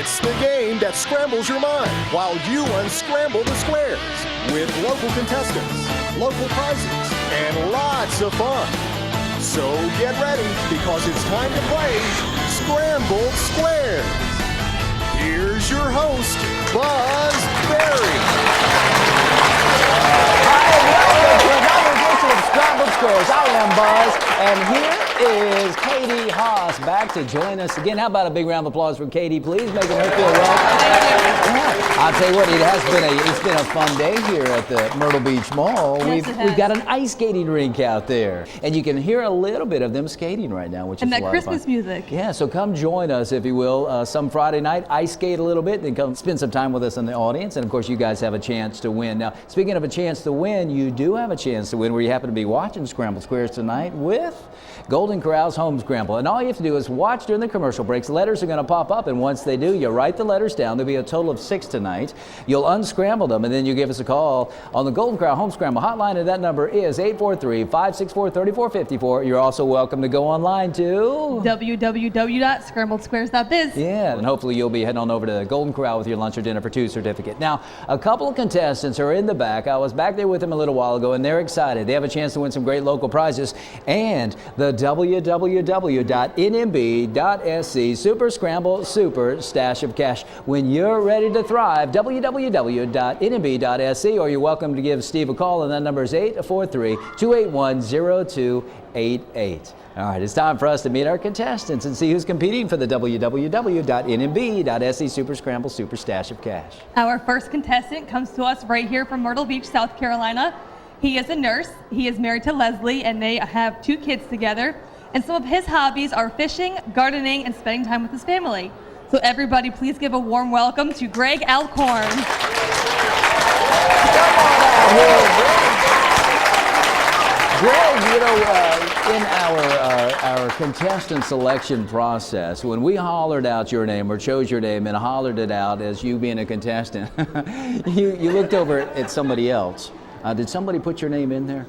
It's the game that scrambles your mind while you unscramble the squares with local contestants, local prizes, and lots of fun. So get ready because it's time to play Sqrambled Squares. Here's your host, Buzz Berry. Hi, and welcome to another edition of Sqrambled Squares. I am Buzz, and here is Katie Haas back to join us again. How about a big round of applause for Katie, please, making her feel welcome. Yeah. I'll tell you what, it's been a fun day here at the Myrtle Beach Mall. Yes, We've got an ice skating rink out there, and you can hear a little bit of them skating right now, which is a lot of fun. And that Christmas music. Yeah, so come join us, if you will, some Friday night, ice skate a little bit, then come spend some time with us in the audience, and of course you guys have a chance to win. Now, speaking of a chance to win, you do have a chance to win where you happen to be watching Sqrambled Squares tonight with Golden Corral's Home Scramble. And all you have to do is watch during the commercial breaks. Letters are going to pop up, and once they do, you write the letters down. There'll be a total of 6 tonight. You'll unscramble them, and then you give us a call on the Golden Corral Home Scramble hotline, and that number is 843-564-3454. You're also welcome to go online to www.scrambledsquares.biz. Yeah, and hopefully you'll be heading on over to Golden Corral with your lunch or dinner for 2 certificate. Now, a couple of contestants are in the back. I was back there with them a little while ago, and they're excited. They have a chance to win some great local prizes and the www.nmb.sc Super Scramble Super Stash of Cash. When you're ready to thrive, www.nmb.sc, or you're welcome to give Steve a call, and that number is 843-281-0288. All right, it's time for us to meet our contestants and see who's competing for the www.nmb.sc Super Scramble Super Stash of Cash. Our first contestant comes to us right here from Myrtle Beach, South Carolina. He is a nurse. He is married to Leslie, and they have 2 kids together. And some of his hobbies are fishing, gardening, and spending time with his family. So everybody, please give a warm welcome to Greg Alcorn. Come on out here, Greg. Greg, you know, in our contestant selection process, when we hollered out your name or chose your name and hollered it out as you being a contestant, you looked over at somebody else. Did somebody put your name in there?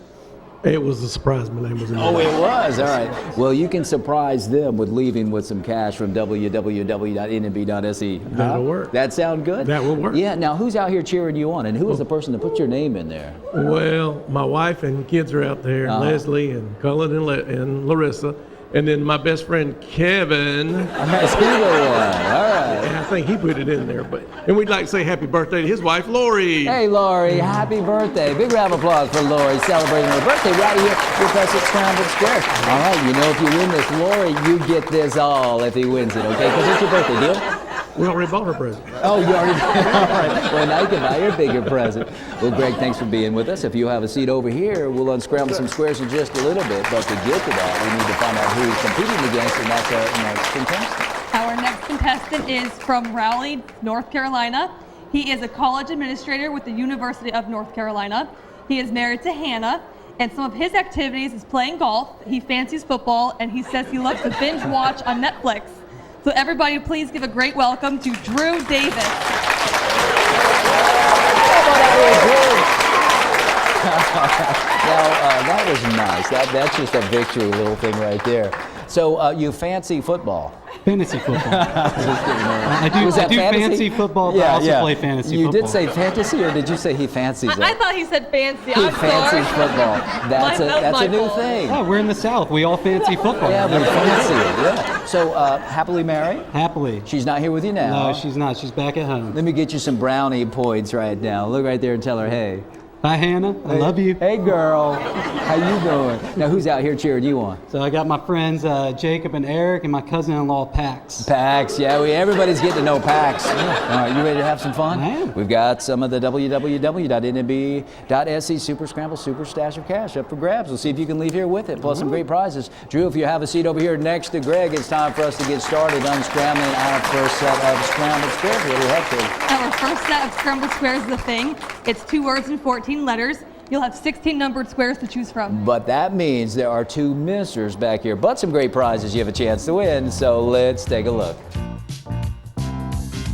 It was a surprise. My name was in there. Oh, it was? All right. Well, you can surprise them with leaving with some cash from www.nmb.sc. That'll work. That sound good? That will work. Yeah. Now, who's out here cheering you on, and who is the person that put your name in there? Well, my wife and kids are out there, Leslie and Cullen and Larissa. And then my best friend, Kevin. That's either one. All right. And I think he put it in there. And we'd like to say happy birthday to his wife, Lori. Hey, Lori, happy birthday. Big round of applause for Lori celebrating her birthday right here with us at Sqrambled Squares. All right, you know, if you win this, Lori, you get this all if he wins it, okay? Because it's your birthday, deal? We already bought her present. Oh, you already did? All right. Well, now you can buy your bigger present. Well, Greg, thanks for being with us. If you have a seat over here, we'll unscramble some squares in just a little bit. But to get to that, we need to find out who he's competing against, and that's our next contestant. Our next contestant is from Raleigh, North Carolina. He is a college administrator with the University of North Carolina. He is married to Hannah, and some of his activities is playing golf. He fancies football, and he says he loves to binge watch on Netflix. So everybody, please give a great welcome to Drew Davis. Now, that was nice. That's just a victory little thing right there. So you fancy football? Fantasy football. I do fancy football, but I also play fantasy football. You did say fantasy, or did you say he fancies it? I thought he said fancy. He fancies football. That's a new thing. Yeah, we're in the South. We all fancy football. Yeah, we fancy it. Yeah. So happily married? Happily. She's not here with you now. No, she's not. She's back at home. Let me get you some brownie points right now. Look right there and tell her, hey. Hi, Hannah. I love you. Hey, girl. How you doing? Now, who's out here cheering you on? So I got my friends Jacob and Eric and my cousin-in-law, Pax. Pax, yeah. Everybody's getting to know Pax. All right, you ready to have some fun? I am. We've got some of the www.nmb.sc Super Scramble Super Stash of Cash up for grabs. We'll see if you can leave here with it, plus some great prizes. Drew, if you have a seat over here next to Greg, it's time for us to get started unscrambling our first set of Scrambled Squares. What do we have for you? Our first set of Scrambled Squares is a thing. It's 2 words and 14 letters. You'll have 16 numbered squares to choose from. But that means there are 2 missers back here, but some great prizes you have a chance to win, so let's take a look.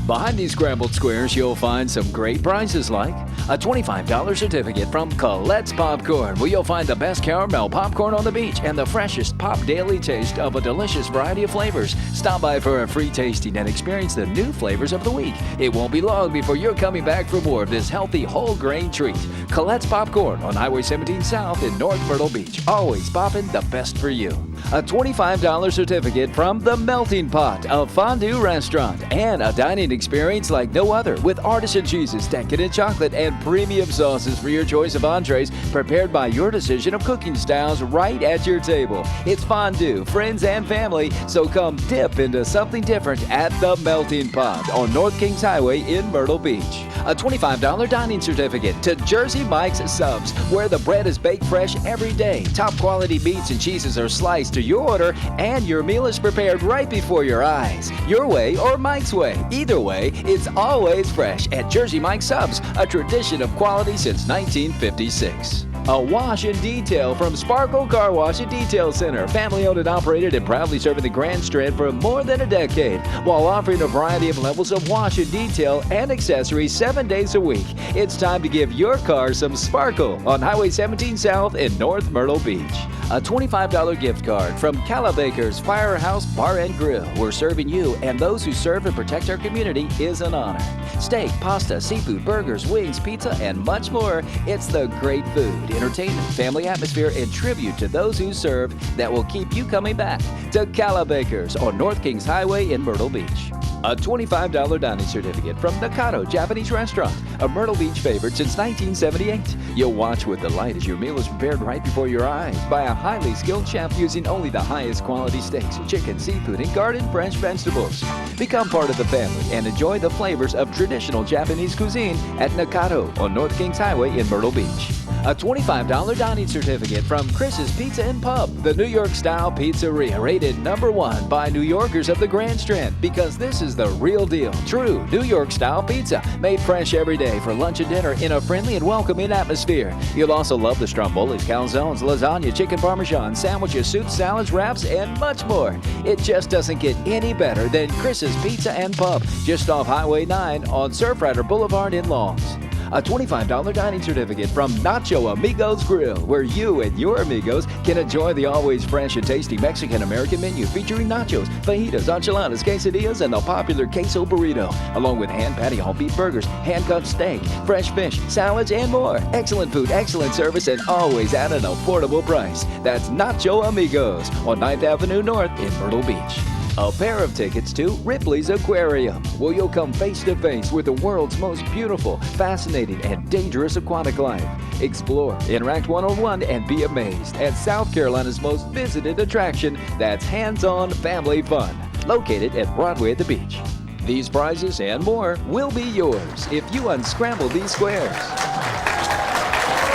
Behind these scrambled squares, you'll find some great prizes like a $25 certificate from Colette's Popcorn, where you'll find the best caramel popcorn on the beach and the freshest pop daily taste of a delicious variety of flavors. Stop by for a free tasting and experience the new flavors of the week. It won't be long before you're coming back for more of this healthy whole grain treat. Colette's Popcorn on Highway 17 South in North Myrtle Beach. Always popping the best for you. A $25 certificate from the Melting Pot, a fondue restaurant, and a dining experience like no other, with artisan cheeses, decadent chocolate, and premium sauces for your choice of entrees, prepared by your decision of cooking styles right at your table. It's fondue, friends and family, so come dip into something different at the Melting Pot on North Kings Highway in Myrtle Beach. A $25 dining certificate to Jersey Mike's Subs, where the bread is baked fresh every day. Top quality meats and cheeses are sliced to your order, and your meal is prepared right before your eyes. Your way or Mike's way. Either way, it's always fresh at Jersey Mike's Subs, a tradition of quality since 1956. A wash and detail from Sparkle Car Wash and Detail Center, family owned and operated and proudly serving the Grand Strand for more than a decade, while offering a variety of levels of wash and detail and accessories 7 days a week. It's time to give your car some sparkle on Highway 17 South in North Myrtle Beach. A $25 gift card from Calabaker's Firehouse Bar and Grill. We're serving you and those who serve and protect our community is an honor. Steak, pasta, seafood, burgers, wings, pizza, and much more. It's the great food, entertainment, family atmosphere, and tribute to those who serve that will keep you coming back to Calabaker's on North Kings Highway in Myrtle Beach. A $25 dining certificate from Nakado Japanese Restaurant, a Myrtle Beach favorite since 1978. You'll watch with delight as your meal is prepared right before your eyes by a highly skilled chef using only the highest quality steaks, chicken, seafood, and garden fresh vegetables. Become part of the family and enjoy the flavors of traditional Japanese cuisine at Nakado on North Kings Highway in Myrtle Beach. A $25 dining certificate from Chris's Pizza and Pub, the New York-style pizzeria, rated #1 by New Yorkers of the Grand Strand, because this is the real deal. True New York-style pizza, made fresh every day for lunch and dinner in a friendly and welcoming atmosphere. You'll also love the strombolis, calzones, lasagna, chicken parmesan, sandwiches, soups, salads, wraps, and much more. It just doesn't get any better than Chris's Pizza and Pub, just off Highway 9 on Surfrider Boulevard in Longs. A $25 dining certificate from Nacho Amigos Grill, where you and your amigos can enjoy the always fresh and tasty Mexican-American menu featuring nachos, fajitas, enchiladas, quesadillas, and the popular queso burrito, along with hand-patty whole beef burgers, hand-cut steak, fresh fish, salads, and more. Excellent food, excellent service, and always at an affordable price. That's Nacho Amigos on 9th Avenue North in Myrtle Beach. A pair of tickets to Ripley's Aquarium, where you'll come face to face with the world's most beautiful, fascinating, and dangerous aquatic life. Explore, interact one-on-one, and be amazed at South Carolina's most visited attraction that's hands-on family fun, located at Broadway at the beach. These prizes and more will be yours if you unscramble these squares.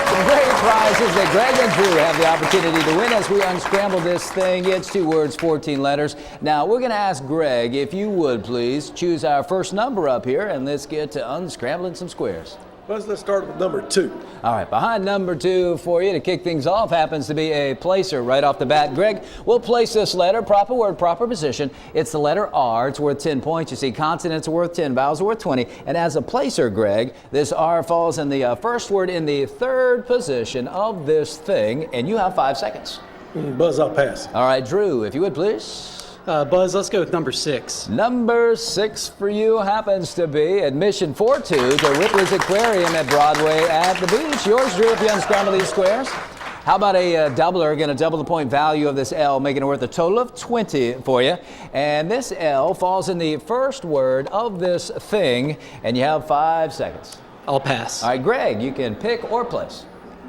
Some great prizes that Greg and Drew have the opportunity to win as we unscramble this thing. It's 2 words, 14 letters. Now, we're going to ask Greg, if you would please, choose our first number up here, and let's get to unscrambling some squares. Let's start with number 2. All right, behind number 2 for you to kick things off happens to be a placer right off the bat. Greg, we'll place this letter, proper word, proper position. It's the letter R. It's worth 10 points. You see, consonants are worth 10, vowels are worth 20. And as a placer, Greg, this R falls in the first word in the 3rd position of this thing, and you have 5 seconds. Buzz, I'll pass. All right, Drew, if you would, please. Buzz, let's go with number 6. Number 6 for you happens to be admission for 2 to Ripley's Aquarium at Broadway at the beach. Yours, Drew, if you unscramble these squares. How about a doubler? Going to double the point value of this L, making it worth a total of 20 for you. And this L falls in the first word of this thing, and you have 5 seconds. I'll pass. All right, Greg, you can pick or place.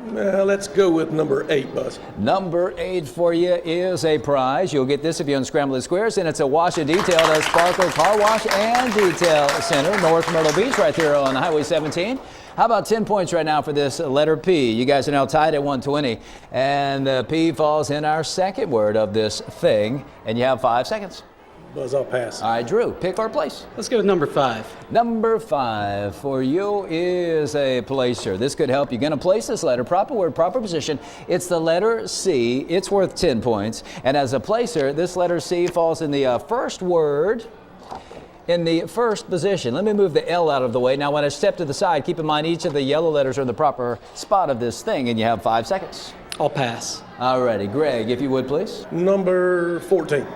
Let's go with number 8, Buzz. Number 8 for you is a prize. You'll get this if you unscramble the squares, and it's a wash and detail at Sparkle Car Wash and Detail Center, North Myrtle Beach, right there on Highway 17. How about 10 points right now for this letter P? You guys are now tied at 120, and the P falls in our second word of this thing, and you have 5 seconds. Buzz, I'll pass. All right, Drew, pick or place. Let's go with number 5. Number 5 for you is a placer. This could help. You're going to place this letter, proper word, proper position. It's the letter C. It's worth 10 points. And as a placer, this letter C falls in the first word in the first position. Let me move the L out of the way. Now, when I step to the side, keep in mind each of the yellow letters are in the proper spot of this thing, and you have 5 seconds. I'll pass. All righty. Greg, if you would, please. Number 14.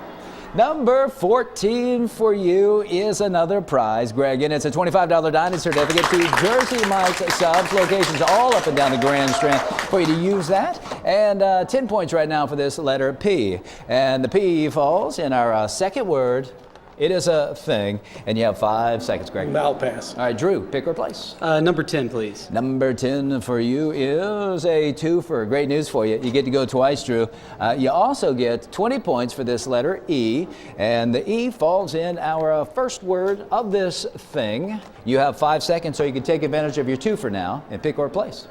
Number 14 for you is another prize, Greg, and it's a $25 dining certificate to Jersey Mike's Subs, locations all up and down the Grand Strand for you to use that. And 10 points right now for this letter P. And the P falls in our second word. It is a thing, and you have 5 seconds, Greg. I'll pass. All right, Drew, pick or place. Number 10, please. Number 10 for you is a twofer. Great news for you. You get to go twice, Drew. You also get 20 points for this letter E, and the E falls in our first word of this thing. You have 5 seconds, so you can take advantage of your twofer now and pick or place.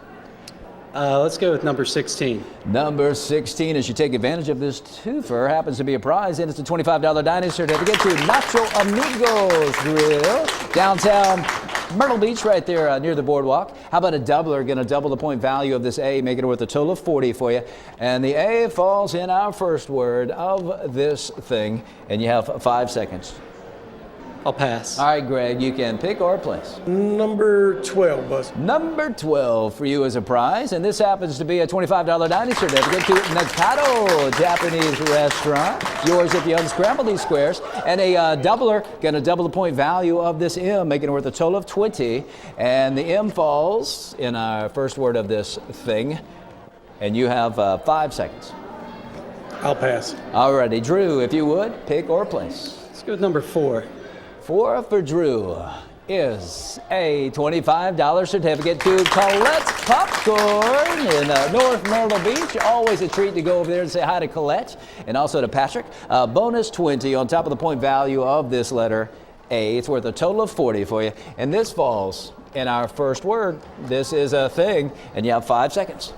Let's go with number 16. Number 16, as you take advantage of this twofer, happens to be a prize, and it's a $25 dining certificate to Nacho Amigos Grill, downtown Myrtle Beach, right there near the boardwalk. How about a doubler? Going to double the point value of this A, making it worth a total of 40 for you. And the A falls in our first word of this thing, and you have 5 seconds. I'll pass. All right, Greg, you can pick or place. Number 12, Buzz. Number 12 for you as a prize, and this happens to be a $25 dining certificate to Nakado Japanese Restaurant. Yours if you unscramble these squares. And a doubler, going to double the point value of this M, making it worth a total of 20. And the M falls in our first word of this thing, and you have 5 seconds. I'll pass. All righty, Drew, if you would, pick or place. Let's go with number 4. 4 for Drew is a $25 certificate to Colette's Popcorn in North Myrtle Beach. Always a treat to go over there and say hi to Colette, and also to Patrick. Bonus 20 on top of the point value of this letter A. It's worth a total of 40 for you. And this falls in our first word. This is a thing, and you have 5 seconds.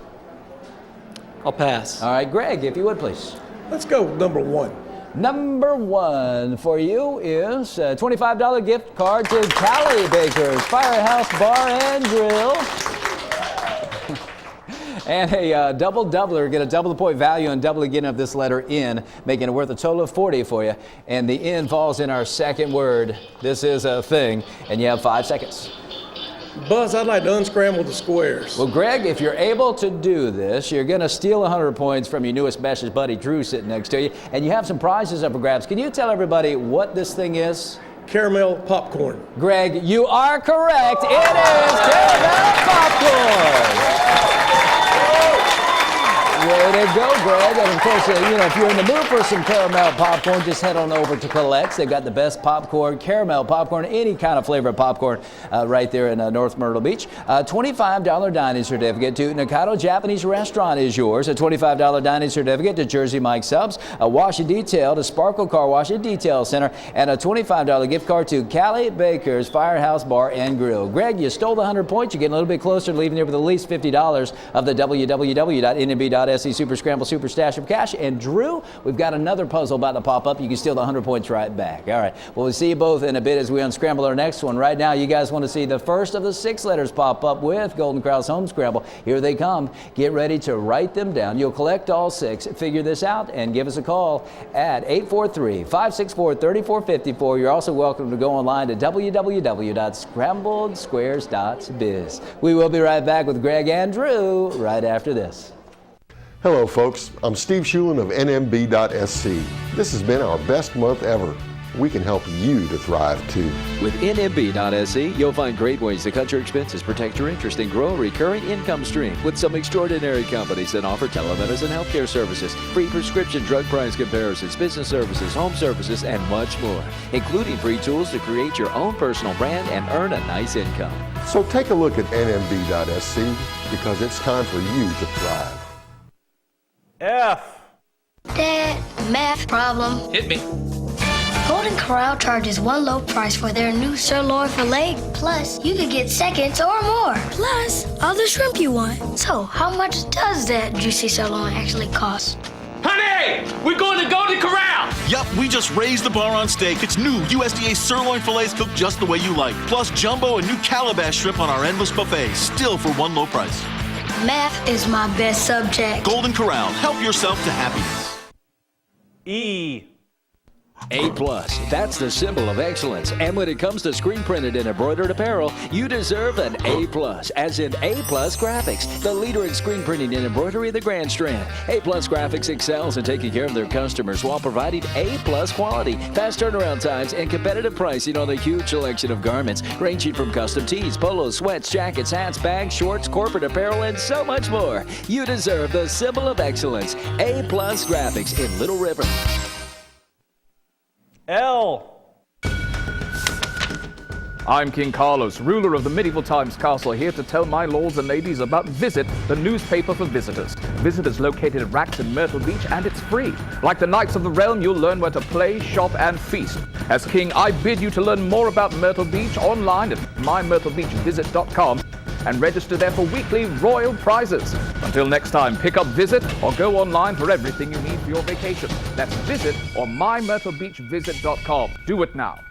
I'll pass. All right, Greg, if you would, please. Let's go with number 1. Number 1 for you is a $25 gift card to Callie Baker's Firehouse Bar and Grill. And a double doubler, get a double the point value and double again of this letter N, making it worth a total of 40 for you. And the N falls in our second word. This is a thing, and you have 5 seconds. Buzz, I'd like to unscramble the squares. Well, Greg, if you're able to do this, you're going to steal 100 points from your newest bestest buddy, Drew, sitting next to you. And you have some prizes up for grabs. Can you tell everybody what this thing is? Caramel popcorn. Greg, you are correct. It is caramel popcorn. Way to go, Greg. And of course, if you're in the mood for some caramel popcorn, just head on over to Colette's. They've got the best popcorn, caramel popcorn, any kind of flavor of popcorn right there in North Myrtle Beach. $25 dining certificate to Nakado Japanese Restaurant is yours. A $25 dining certificate to Jersey Mike's Subs. A wash and detail to Sparkle Car Wash and Detail Center. And a $25 gift card to Callie Baker's Firehouse Bar and Grill. Greg, you stole the 100 points. You're getting a little bit closer to leaving here with at least $50 of the www.nmb.se Super Scramble Super Stash of Cash. And Drew, we've got another puzzle about to pop up. You can steal the 100 points right back. All right. Well, we'll see you both in a bit as we unscramble our next one. Right now, you guys want to see the first of the 6 letters pop up with Golden Corral's Home Scramble. Here they come. Get ready to write them down. You'll collect all 6. Figure this out and give us a call at 843-564-3454. You're also welcome to go online to www.scrambledsquares.biz. We will be right back with Greg and Drew right after this. Hello folks, I'm Steve Schulen of NMB.SC. This has been our best month ever. We can help you to thrive too. With NMB.SC, you'll find great ways to cut your expenses, protect your interest, and grow a recurring income stream with some extraordinary companies that offer telemedicine healthcare services, free prescription drug price comparisons, business services, home services, and much more, including free tools to create your own personal brand and earn a nice income. So take a look at NMB.SC because it's time for you to thrive. F. Dad, math problem. Hit me. Golden Corral charges one low price for their new sirloin filet. Plus, you could get seconds or more. Plus, all the shrimp you want. So, how much does that juicy sirloin actually cost? Honey, we're going to Golden Corral. Yup, we just raised the bar on steak. It's new USDA sirloin fillets cooked just the way you like. Plus jumbo and new calabash shrimp on our endless buffet, still for one low price. Math is my best subject. Golden Corral, help yourself to happiness. E. A+, that's the symbol of excellence. And when it comes to screen printed and embroidered apparel, you deserve an A+, as in A+ Graphics, the leader in screen printing and embroidery of the Grand Strand. A+ Graphics excels in taking care of their customers while providing A+ quality, fast turnaround times, and competitive pricing on a huge selection of garments, ranging from custom tees, polos, sweats, jackets, hats, bags, shorts, corporate apparel, and so much more. You deserve the symbol of excellence, A+ Graphics in Little River. L. I'm King Carlos, ruler of the medieval times castle, here to tell my lords and ladies about Visit, the newspaper for visitors. Visit is located at Racks in Myrtle Beach, and it's free. Like the Knights of the Realm, you'll learn where to play, shop, and feast. As king, I bid you to learn more about Myrtle Beach online at mymyrtlebeachvisit.com and register there for weekly royal prizes. Until next time, pick up Visit or go online for everything you need for your vacation. That's Visit or mymyrtlebeachvisit.com. Do it now.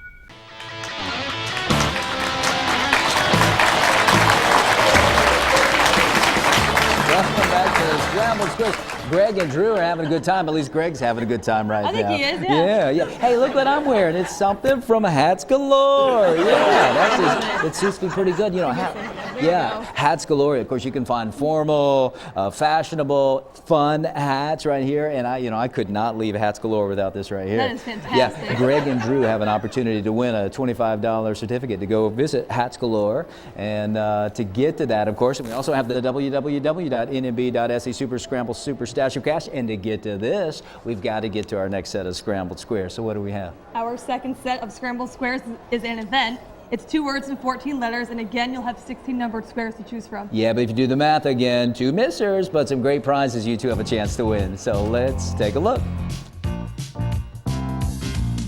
Welcome back to the Sqrambled Squares. Greg and Drew are having a good time. At least Greg's having a good time right now. I think he is, yeah. Yeah. Hey, look what I'm wearing. It's something from Hats Galore. Yeah, it suits me pretty good. You know, Hats Galore. Of course, you can find formal, fashionable, fun hats right here. And I could not leave Hats Galore without this right here. That is fantastic. Yeah, Greg and Drew have an opportunity to win a $25 certificate to go visit Hats Galore. And to get to that, of course, we also have the www.nmb.se Super Scramble Super Stash of Cash. And to get to this, we've got to get to our next set of Scrambled Squares. So what do we have? Our second set of Scrambled Squares is an event. It's 2 words and 14 letters, and again, you'll have 16 numbered squares to choose from. Yeah, but if you do the math again, 2 missers, but some great prizes you two have a chance to win. So let's take a look.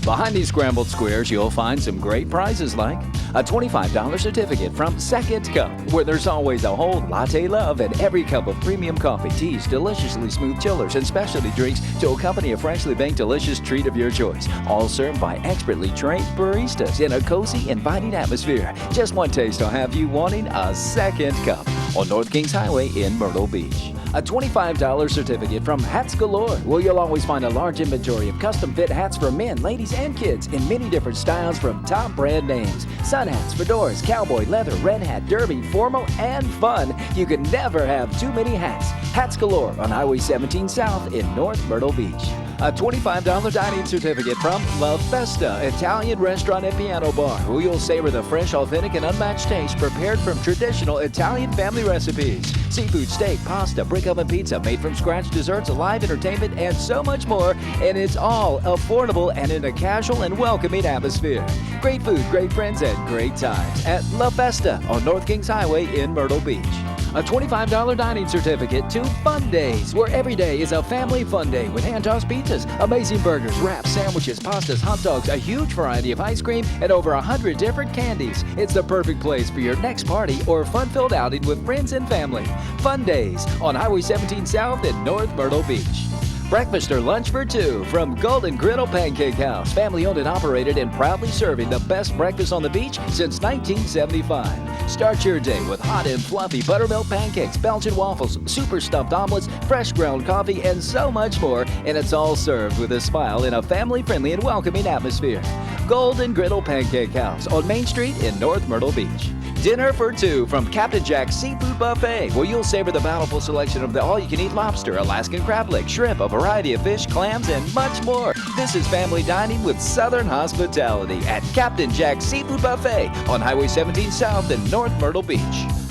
Behind these Scrambled Squares, you'll find some great prizes like a $25 certificate from Second Cup, where there's always a whole latte love and every cup of premium coffee, teas, deliciously smooth chillers, and specialty drinks to accompany a freshly baked delicious treat of your choice. All served by expertly trained baristas in a cozy, inviting atmosphere. Just one taste will have you wanting a second cup on North Kings Highway in Myrtle Beach. A $25 certificate from Hats Galore, where you'll always find a large inventory of custom fit hats for men, ladies, and kids in many different styles from top brand names. Sun hats, fedoras, cowboy, leather, red hat, derby, formal, and fun. You can never have too many hats. Hats Galore on Highway 17 South in North Myrtle Beach. A $25 dining certificate from La Festa, Italian restaurant and piano bar, where you'll savor the fresh, authentic, and unmatched taste prepared from traditional Italian family recipes. Seafood, steak, pasta, brick oven pizza, made from scratch desserts, live entertainment, and so much more. And it's all affordable and in a casual and welcoming atmosphere. Great food, great friends, and great times at La Festa on North Kings Highway in Myrtle Beach. A $25 dining certificate to Fun Days, where every day is a family fun day with hand-tossed pizzas, amazing burgers, wraps, sandwiches, pastas, hot dogs, a huge variety of ice cream, and over 100 different candies. It's the perfect place for your next party or fun-filled outing with friends and family. Fun Days on Highway 17 South in North Myrtle Beach. Breakfast or lunch for 2 from Golden Griddle Pancake House. Family owned and operated and proudly serving the best breakfast on the beach since 1975. Start your day with hot and fluffy buttermilk pancakes, Belgian waffles, super stuffed omelets, fresh ground coffee, and so much more. And it's all served with a smile in a family-friendly and welcoming atmosphere. Golden Griddle Pancake House on Main Street in North Myrtle Beach. Dinner for 2 from Captain Jack's Seafood Buffet, where you'll savor the bountiful selection of the all-you-can-eat lobster, Alaskan crab leg, shrimp, a variety of fish, clams, and much more. This is family dining with Southern hospitality at Captain Jack's Seafood Buffet on Highway 17 South in North Myrtle Beach.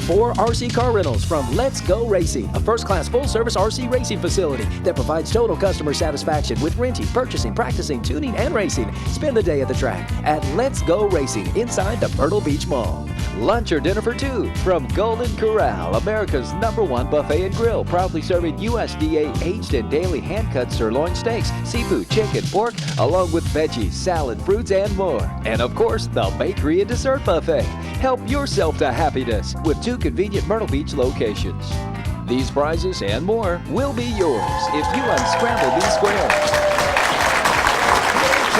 4 RC car rentals from Let's Go Racing, a first-class full-service RC racing facility that provides total customer satisfaction with renting, purchasing, practicing, tuning, and racing. Spend the day at the track at Let's Go Racing inside the Myrtle Beach Mall. Lunch or dinner for 2 from Golden Corral, America's #1 buffet and grill, proudly serving USDA aged and daily hand-cut sirloin steaks, seafood, chicken, pork, along with veggies, salad, fruits, and more. And of course, the bakery and dessert buffet. Help yourself to happiness with 2 convenient Myrtle Beach locations. These prizes and more will be yours if you unscramble these squares.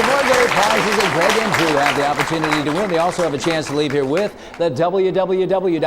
some more great prizes that Greg and Drew have the opportunity to win. They also have a chance to leave here with the www.nmb.sc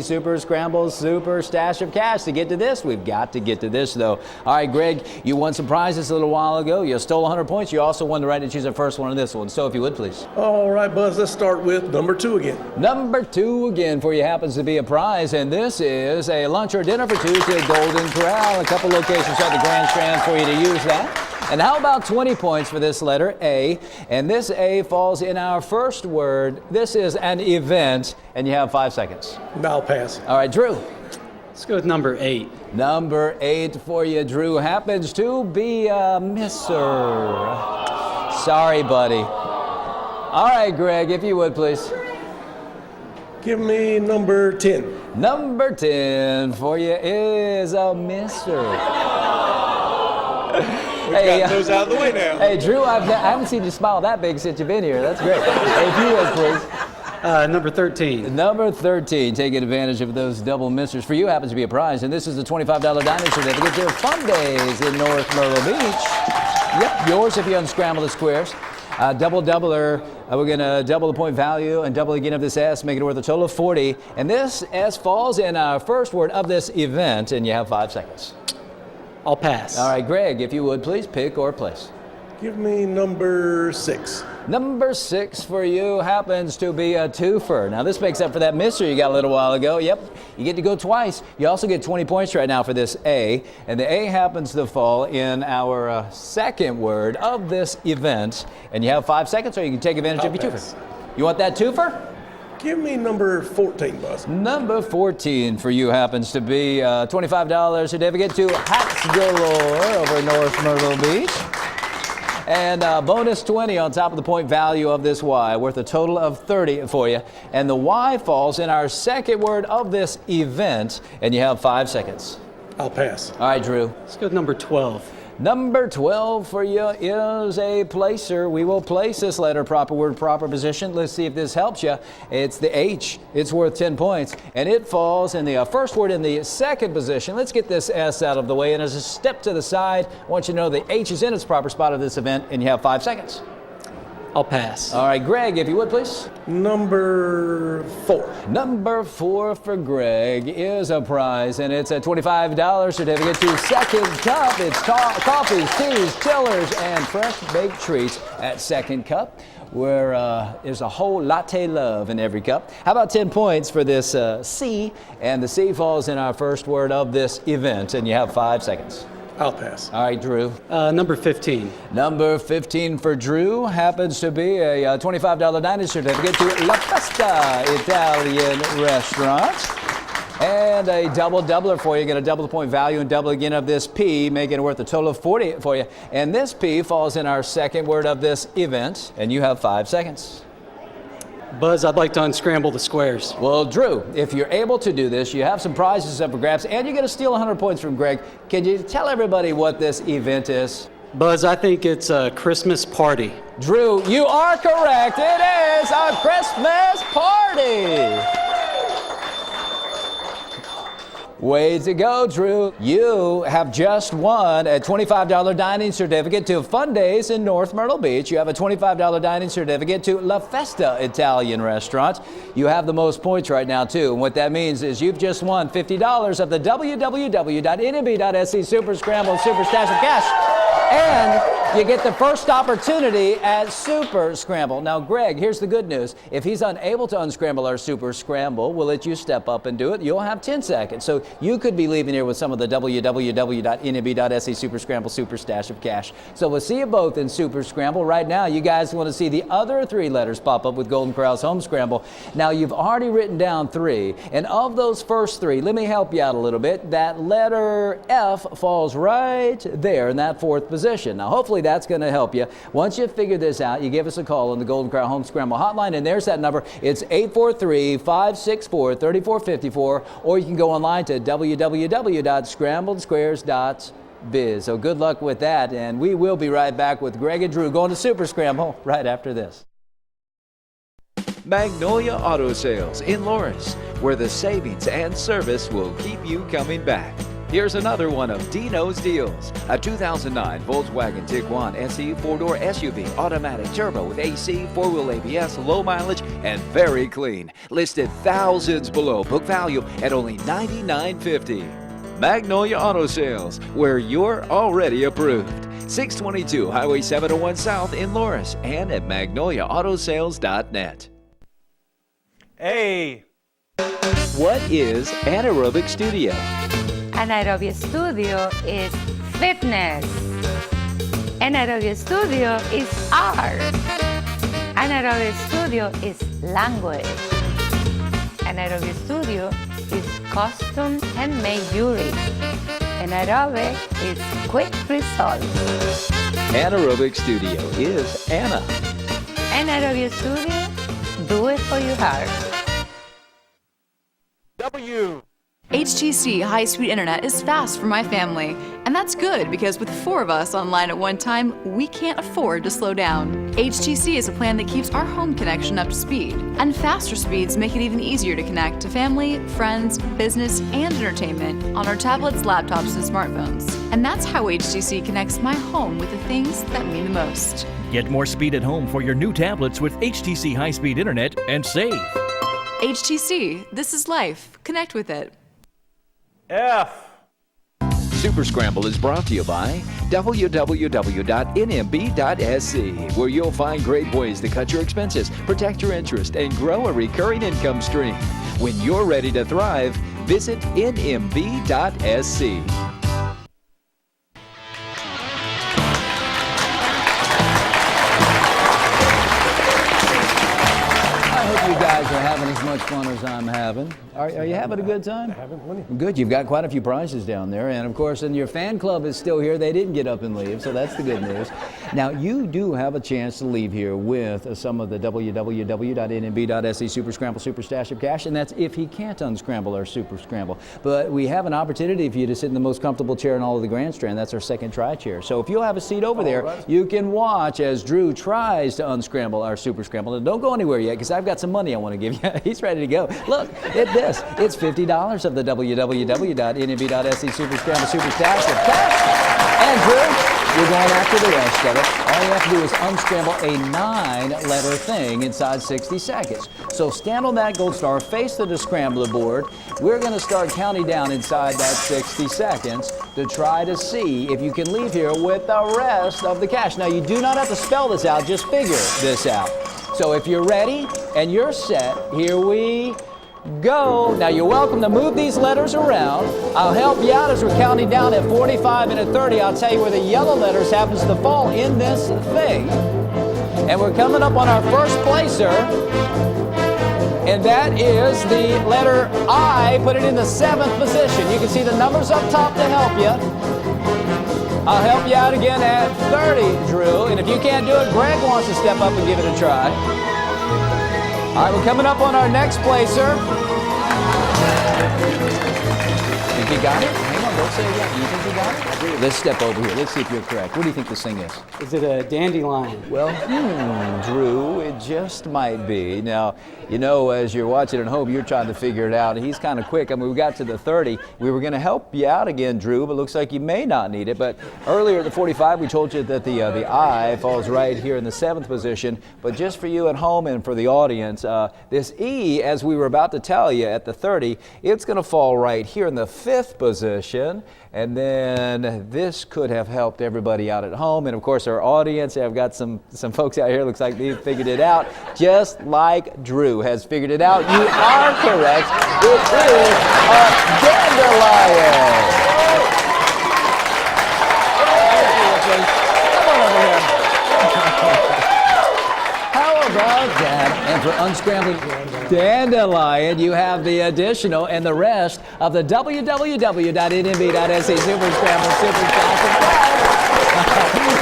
Super Scramble Super Stash of Cash. To get to this, we've got to get to this, though. All right, Greg, you won some prizes a little while ago. You stole 100 points. You also won the right to choose the first one on this one. So if you would, please. All right, Buzz, let's start with number 2 again. Number 2 again for you happens to be a prize, and this is a lunch or dinner for Tuesday at Golden Corral. A couple locations at the Grand Strand for you to use that. And how about 20 points for this letter A? And this A falls in our first word. This is an event, and you have 5 seconds. I'll pass. All right, Drew. Let's go with number 8. Number 8 for you, Drew, happens to be a misser. Sorry, buddy. All right, Greg, if you would, please. Give me number 10. Number 10 for you is a misser. Hey, got those out of the way now. Hey, Drew, I haven't seen you smile that big since you've been here. That's great. Hey, if you would, please. Number 13. Number 13, taking advantage of those double missers. For you happens to be a prize, and this is a $25 dining certificate to Fun Days in North Myrtle Beach. Yep, yours if you unscramble the squares. Double-doubler, we're going to double the point value and double again of this S, make it worth a total of 40. And this S falls in our first word of this event, and you have 5 seconds. I'll pass. All right, Greg, if you would, please pick or place. Give me number 6. Number 6 for you happens to be a twofer. Now, this makes up for that misser you got a little while ago. Yep, you get to go twice. You also get 20 points right now for this A. And the A happens to fall in our second word of this event. And you have 5 seconds, or you can take advantage of your twofer. You want that twofer? Give me number 14, Buzz. Number 14 for you happens to be a $25 certificate to Hats Galore over North Myrtle Beach. And bonus 20 on top of the point value of this Y, worth a total of 30 for you. And the Y falls in our second word of this event, and you have 5 seconds. I'll pass. All right, Drew. Let's go with number 12. Number 12 for you is a placer. We will place this letter proper word, proper position. Let's see if this helps you. It's the H. It's worth 10 points. And it falls in the first word in the second position. Let's get this S out of the way. And as a step to the side, I want you to know the H is in its proper spot of this event, and you have 5 seconds. I'll pass. All right, Greg, if you would, please. Number 4. Number 4 for Greg is a prize, and it's a $25 certificate to Second Cup. It's coffees, teas, chillers, and fresh baked treats at Second Cup, where there's a whole latte love in every cup. How about 10 points for this C? And the C falls in our first word of this event, and you have 5 seconds. I'll pass. All right, Drew. Number 15. Number 15 for Drew happens to be a $25 dining certificate to La Festa Italian Restaurant. And a double-doubler for you. You're going to double the point value and double again of this P, making it worth a total of 40 for you. And this P falls in our second word of this event, and you have 5 seconds. Buzz, I'd like to unscramble the squares. Well, Drew, if you're able to do this, you have some prizes up for grabs, and you're going to steal 100 points from Greg. Can you tell everybody what this event is? Buzz, I think it's a Christmas party. Drew, you are correct. It is a Christmas party. Way to go, Drew. You have just won a $25 dining certificate to Fun Days in North Myrtle Beach. You have a $25 dining certificate to La Festa Italian Restaurant. You have the most points right now, too. And what that means is you've just won $50 of the www.nmb.sc Super Scrambled Super Stash of Cash. And you get the first opportunity at Super Scramble. Now, Greg, here's the good news. If he's unable to unscramble our Super Scramble, we'll let you step up and do it. You'll have 10 seconds. So you could be leaving here with some of the www.nmb.sc Super Scramble Super Stash of Cash. So we'll see you both in Super Scramble. Right now, you guys want to see the other 3 letters pop up with Golden Corral's Home Scramble. Now, you've already written down 3. And of those first 3, let me help you out a little bit. That letter F falls right there in that 4th position. Now, hopefully that's going to help you. Once you figure this out, you give us a call on the Golden Corral Home Scramble hotline, and there's that number. It's 843-564-3454, or you can go online to www.scrambledsquares.biz. So good luck with that, and we will be right back with Greg and Drew going to Super Scramble right after this. Magnolia Auto Sales in Loris, where the savings and service will keep you coming back. Here's another one of Dino's deals. A 2009 Volkswagen Tiguan SE 4-door SUV, automatic turbo with AC, 4-wheel ABS, low mileage, and very clean. Listed thousands below book value at only $99.50. Magnolia Auto Sales, where you're already approved. 622 Highway 701 South in Loris and at magnoliaautosales.net. Hey! What is Anaerobic Studio? Anaerobic Studio is fitness. Anaerobic Studio is art. Anaerobic Studio is language. Anaerobic Studio is custom handmade jewelry. Anaerobic is quick results. Anaerobic Studio is Anna. Anaerobic Studio, do it for your heart. HTC high-speed internet is fast for my family, and that's good because with 4 of us online at one time, we can't afford to slow down. HTC is a plan that keeps our home connection up to speed, and faster speeds make it even easier to connect to family, friends, business, and entertainment on our tablets, laptops, and smartphones. And that's how HTC connects my home with the things that mean the most. Get more speed at home for your new tablets with HTC high-speed internet and save. HTC, this is life. Connect with it. F. Super Scramble is brought to you by www.nmb.sc, where you'll find great ways to cut your expenses, protect your interest, and grow a recurring income stream. When you're ready to thrive, visit nmb.sc. You guys are having as much fun as I'm having. Are you having a good time? Having plenty. Good. You've got quite a few prizes down there, and of course, and your fan club is still here. They didn't get up and leave, so that's the good news. Now, you do have a chance to leave here with some of the www.nmb.sc Super Scramble Super Stash of Cash, and that's if he can't unscramble our Super Scramble. But we have an opportunity for you to sit in the most comfortable chair in all of the Grandstand. That's our second try chair. So if you'll have a seat over there, you can watch as Drew tries to unscramble our Super Scramble. And don't go anywhere yet, because I've got some money I want to give you. He's ready to go. Look at this. It's $50 of the www.nmb.sc Super Scramble Super Stash of Cash. And Drew, you're going after the rest of it. All you have to do is unscramble a 9-letter thing inside 60 seconds. So stand on that gold star, face the scrambler board. We're going to start counting down inside that 60 seconds to try to see if you can leave here with the rest of the cash. Now, you do not have to spell this out, just figure this out. So if you're ready and you're set, here we go. Now, you're welcome to move these letters around. I'll help you out as we're counting down at 45 and at 30. I'll tell you where the yellow letters happens to fall in this thing. And we're coming up on our first placer, and that is the letter I. Put it in the 7th position. You can see the numbers up top to help you. I'll help you out again at 30, Drew. And if you can't do it, Greg wants to step up and give it a try. All right, we're coming up on our next placer. Think you got it? Hang on, don't say it yet. You think you got it? I do. Let's step over here. Let's see if you're correct. What do you think this thing is? Is it a dandelion? Well, Drew, it just might be. Now, you know, as you're watching at home, you're trying to figure it out. He's kind of quick. I mean, we got to the 30. We were going to help you out again, Drew, but looks like you may not need it. But earlier at the 45, we told you that the I falls right here in the 7th position. But just for you at home and for the audience, this E, as we were about to tell you at the 30, it's going to fall right here in the 5th position. And then this could have helped everybody out at home. And of course, our audience, I've got some folks out here, looks like they've figured it out, just like Drew has figured it out. You are correct. It is a dandelion. Come on over here. How about that? And for unscrambling dandelion, you have the additional and the rest of the www.nmb.sc Super Scramble Super Stash of Cash.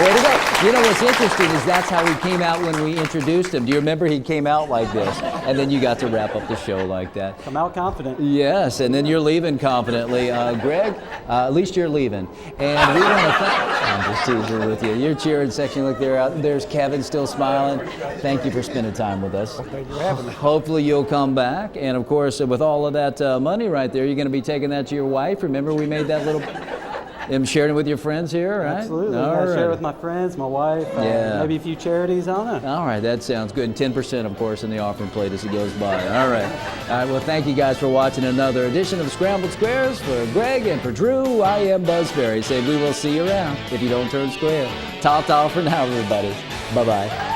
Way to go. You know what's interesting is that's how he came out when we introduced him. Do you remember he came out like this? And then you got to wrap up the show like that. Come out confident. Yes, and then you're leaving confidently. Greg, at least you're leaving. And we want to thank... I'm just teasing with you. Your cheering section, look there. There's Kevin still smiling. Thank you for spending time with us. Thank you for having me. Hopefully you'll come back. And of course, with all of that money right there, you're going to be taking that to your wife. Remember we made that little... sharing it with your friends here, right? Absolutely. All I right. share it with my friends, my wife, maybe a few charities, I don't know. All right, that sounds good. And 10%, of course, in the offering plate as it goes by. All right. All right, well, thank you guys for watching another edition of Scrambled Squares. For Greg and for Drew, I am Buzz Ferry. Say we will see you around if you don't turn square. Ta-ta for now, everybody. Bye-bye.